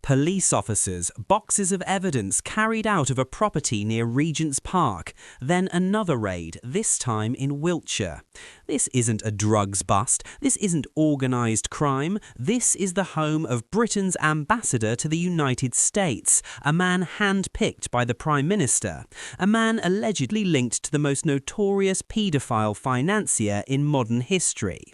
Police officers, boxes of evidence carried out of a property near Regent's Park, then another raid, this time in Wiltshire. This isn't a drugs bust, this isn't organised crime, this is the home of Britain's ambassador to the United States, a man hand-picked by the Prime Minister, a man allegedly linked to the most notorious paedophile financier in modern history.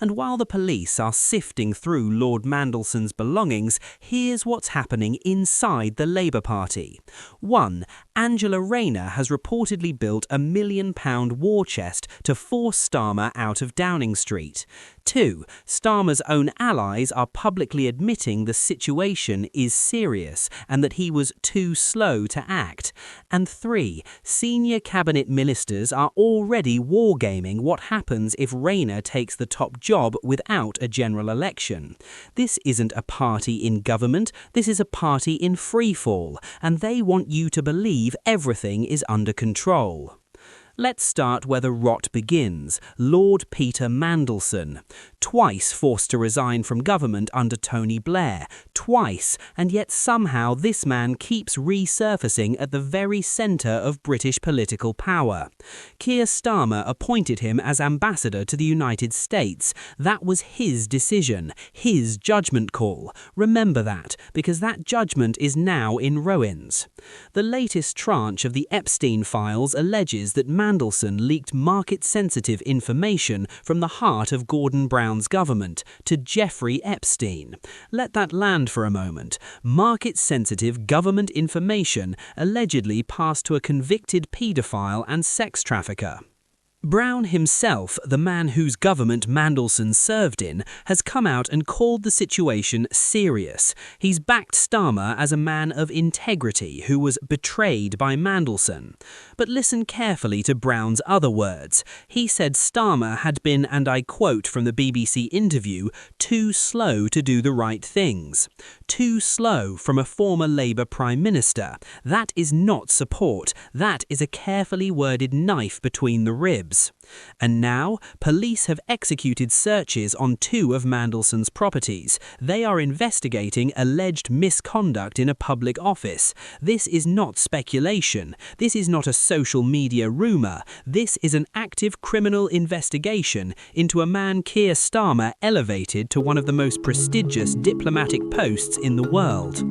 And while the police are sifting through Lord Mandelson's belongings, here's what's happening inside the Labour Party. 1. Angela Rayner has reportedly built a £1 million war chest to force Starmer out of Downing Street. 2. Starmer's own allies are publicly admitting the situation is serious and that he was too slow to act. And 3. Senior cabinet ministers are already wargaming what happens if Rayner takes the top job without a general election. This isn't a party in government, this is a party in freefall, and they want you to believe everything is under control. Let's start where the rot begins. Lord Peter Mandelson. Twice forced to resign from government under Tony Blair. Twice, and yet somehow this man keeps resurfacing at the very centre of British political power. Keir Starmer appointed him as ambassador to the United States. That was his decision, his judgment call. Remember that, because that judgment is now in ruins. The latest tranche of the Epstein Files alleges that Mandelson leaked market-sensitive information from the heart of Gordon Brown's government to Jeffrey Epstein. Let that land for a moment. Market-sensitive government information allegedly passed to a convicted paedophile and sex trafficker. Brown himself, the man whose government Mandelson served in, has come out and called the situation serious. He's backed Starmer as a man of integrity who was betrayed by Mandelson. But listen carefully to Brown's other words. He said Starmer had been, and I quote from the BBC interview, too slow to do the right things. Too slow from a former Labour Prime Minister. That is not support. That is a carefully worded knife between the ribs. And now, police have executed searches on 2 of Mandelson's properties. They are investigating alleged misconduct in a public office. This is not speculation. This is not a social media rumour. This is an active criminal investigation into a man Keir Starmer elevated to one of the most prestigious diplomatic posts in the world.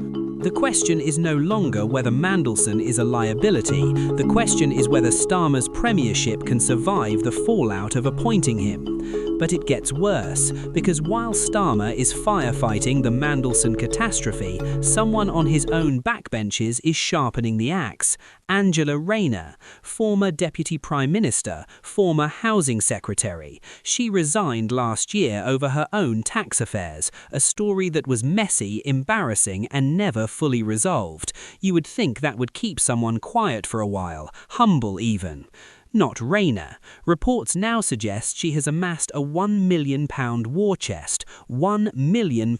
The question is no longer whether Mandelson is a liability. The question is whether Starmer's premiership can survive the fallout of appointing him. But it gets worse, because while Starmer is firefighting the Mandelson catastrophe, someone on his own backbenches is sharpening the axe. Angela Rayner, former Deputy Prime Minister, former Housing Secretary. She resigned last year over her own tax affairs, a story that was messy, embarrassing, and never fully resolved. You would think that would keep someone quiet for a while, humble even. Not Rayner. Reports now suggest she has amassed a £1 million war chest. £1 million.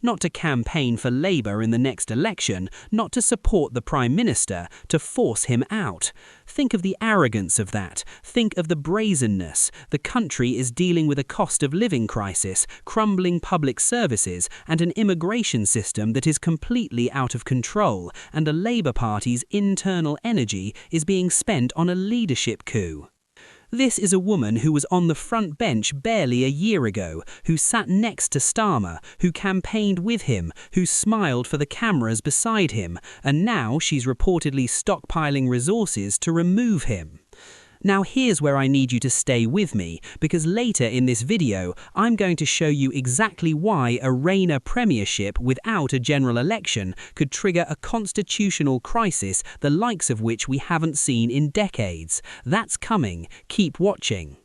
Not to campaign for Labour in the next election, not to support the Prime Minister, to force him out. Think of the arrogance of that. Think of the brazenness. The country is dealing with a cost of living crisis, crumbling public services, and an immigration system that is completely out of control, and the Labour Party's internal energy is being spent on a leadership coup. This is a woman who was on the front bench barely a year ago, who sat next to Starmer, who campaigned with him, who smiled for the cameras beside him, and now she's reportedly stockpiling resources to remove him. Now here's where I need you to stay with me, because later in this video I'm going to show you exactly why a Rayner premiership without a general election could trigger a constitutional crisis the likes of which we haven't seen in decades. That's coming. Keep watching.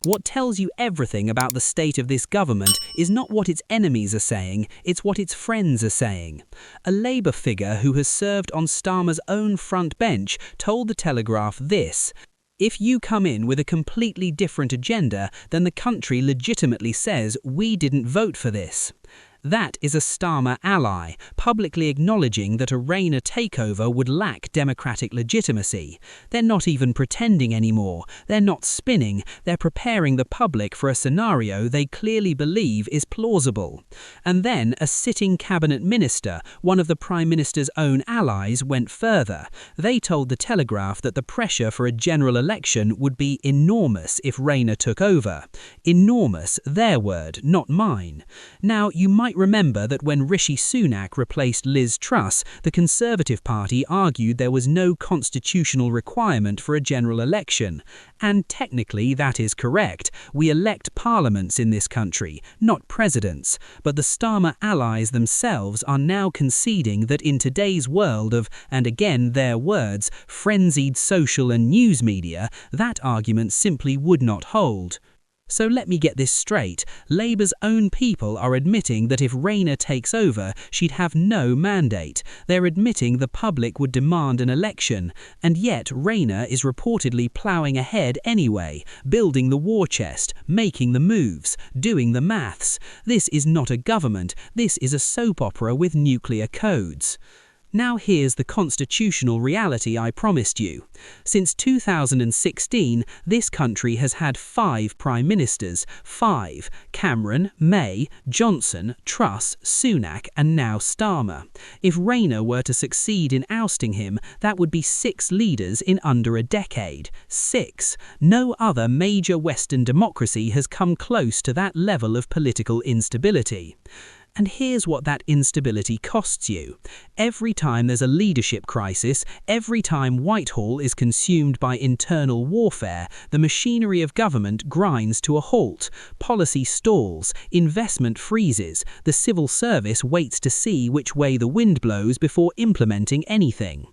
What tells you everything about the state of this government is not what its enemies are saying, it's what its friends are saying. A Labour figure who has served on Starmer's own front bench told The Telegraph this: "If you come in with a completely different agenda, then the country legitimately says we didn't vote for this." That is a Starmer ally, publicly acknowledging that a Rayner takeover would lack democratic legitimacy. They're not even pretending anymore. They're not spinning. They're preparing the public for a scenario they clearly believe is plausible. And then a sitting cabinet minister, one of the Prime Minister's own allies, went further. They told The Telegraph that the pressure for a general election would be enormous if Rayner took over. Enormous, their word, not mine. Now, you might remember that when Rishi Sunak replaced Liz Truss, the Conservative Party argued there was no constitutional requirement for a general election. And technically that is correct. We elect parliaments in this country, not presidents. But the Starmer allies themselves are now conceding that in today's world of, and again their words, frenzied social and news media, that argument simply would not hold. So let me get this straight. Labour's own people are admitting that if Rayner takes over, she'd have no mandate. They're admitting the public would demand an election. And yet Rayner is reportedly ploughing ahead anyway, building the war chest, making the moves, doing the maths. This is not a government. This is a soap opera with nuclear codes. Now here's the constitutional reality I promised you. Since 2016, this country has had 5 prime ministers. 5. Cameron, May, Johnson, Truss, Sunak, and now Starmer. If Rayner were to succeed in ousting him, that would be 6 leaders in under a decade. 6. No other major Western democracy has come close to that level of political instability. And here's what that instability costs you. Every time there's a leadership crisis, every time Whitehall is consumed by internal warfare, the machinery of government grinds to a halt. Policy stalls, investment freezes, the civil service waits to see which way the wind blows before implementing anything.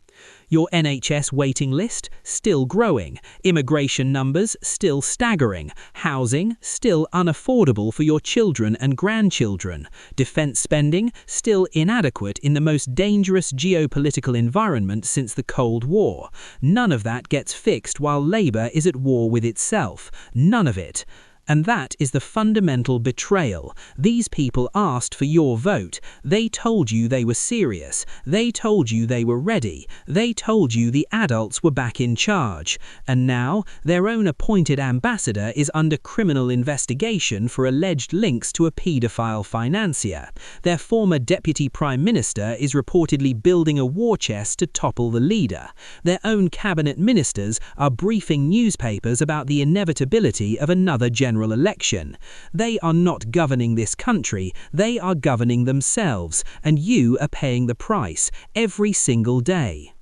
Your NHS waiting list, still growing. Immigration numbers, still staggering. Housing, still unaffordable for your children and grandchildren. Defence spending, still inadequate in the most dangerous geopolitical environment since the Cold War. None of that gets fixed while Labour is at war with itself. None of it. And that is the fundamental betrayal. These people asked for your vote. They told you they were serious. They told you they were ready. They told you the adults were back in charge. And now, their own appointed ambassador is under criminal investigation for alleged links to a paedophile financier. Their former deputy prime minister is reportedly building a war chest to topple the leader. Their own cabinet ministers are briefing newspapers about the inevitability of another general election. They are not governing this country, they are governing themselves, and you are paying the price every single day.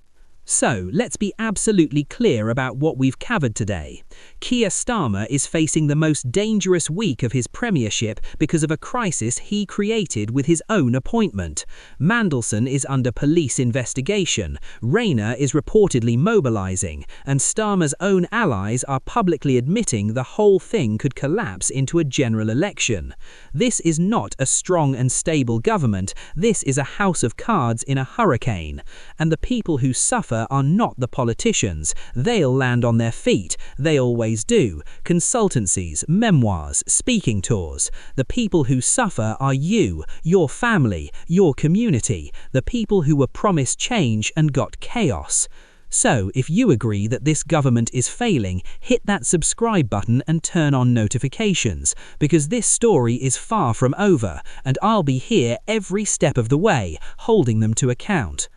So, let's be absolutely clear about what we've covered today. Keir Starmer is facing the most dangerous week of his premiership because of a crisis he created with his own appointment. Mandelson is under police investigation, Rayner is reportedly mobilising, and Starmer's own allies are publicly admitting the whole thing could collapse into a general election. This is not a strong and stable government, this is a house of cards in a hurricane. And the people who suffer are not the politicians. They'll land on their feet. They always do. Consultancies, memoirs, speaking tours. The people who suffer are you, your family, your community, the people who were promised change and got chaos. So, if you agree that this government is failing, hit that subscribe button and turn on notifications, because this story is far from over, and I'll be here every step of the way, holding them to account.